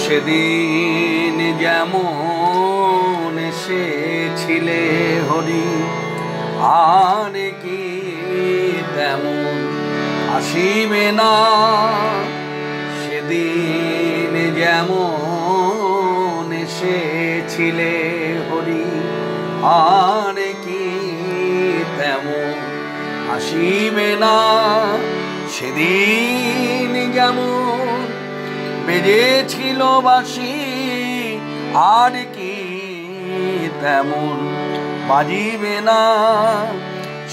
সেদিন যেমন এসেছিলে হরি, আর কি তেমন আসিবে না। সেদিন যেমন এসেছিলে হরি, আর কি তেমন আসিবে না। সেদিন যেমন বেজেছিল বাঁশি, আর কি তেমন বাজিবে না।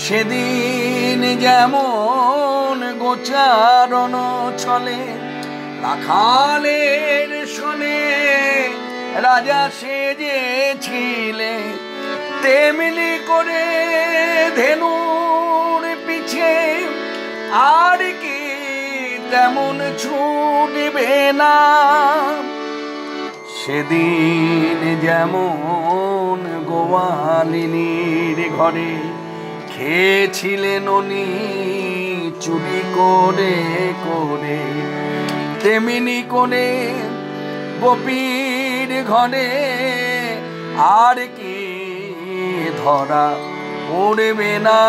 সেদিন যেমন গোচারণ ছলে রাখালের শোনে রাজা সেজেছিলে, তেমনি করে ধেনুর পিছে আর কি তেমন ছুটবে না। সেদিন যেমন গোয়ালিনীর ঘরে খেয়েছিলে ননি চুরি করে করে, তেমনি করে গোপীর ঘরে আর কি ধরা পড়বে না।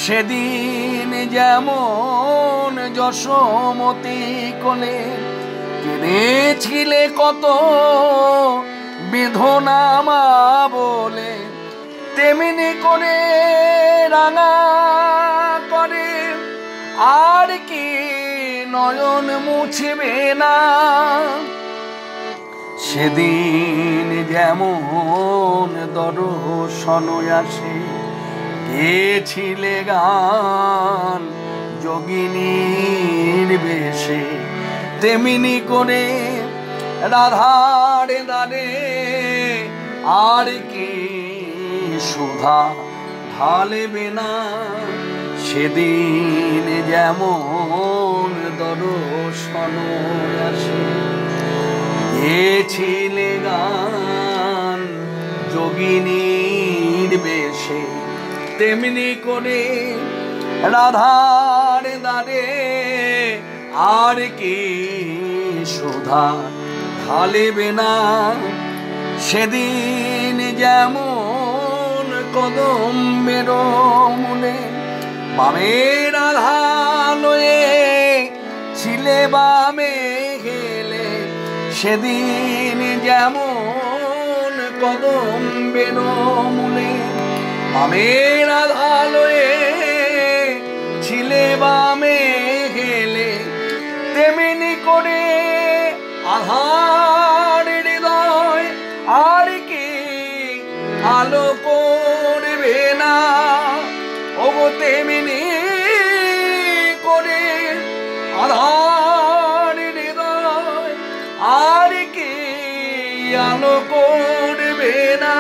সেদিন যেমন যশোমতী কোলে কেঁদেছিলে কত বেদনা মা বলে, তেমনি করে রাঙা করে আর কি নয়ন মুছবে না। সেদিন যেমন দর্শন আসে গেছিলে গান যোগিনীর বেশে, তেমনি করে রাধার দ্বারে আর কি সুধা ঢালবে না। সেদিন যেমন দর্শন আসে গেছিলে গান যোগিনীর বেশে, তেমনি করে রাধার দ্বারে আর কি সুধা ঢালবে না। সেদিন যেমন কদম্বের মূলে বামের রাধা লয়ে ছিলে বামে গেলে, সেদিন যেমন কদম্বের মূলে বামের রাধা লয়ে ছিলে বামে গেলে, তেমনি করে আধার হৃদয় আর কি আলো করবে না। ও তেমনি করে আধার হৃদয় আর কি আলো করবে না।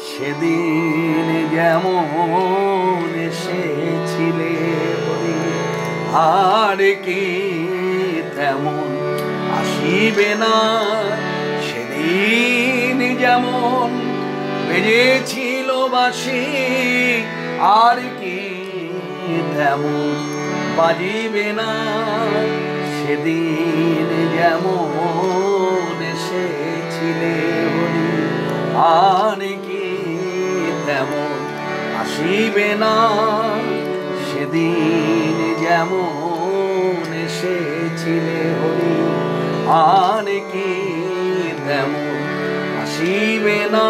সেদিন যেমন এসেছিলে হরি, আর কি তেমন আসিবে না। সেদিন যেমন বেজেছিল বাঁশি, আর কি তেমন বাজিবে না। সেদিন যেমন এসেছিলে হরি, আর কি তেমন আসিবে না। সেদিন যেমন এসেছিলে হরি, আর কি তেমন আসিবে না।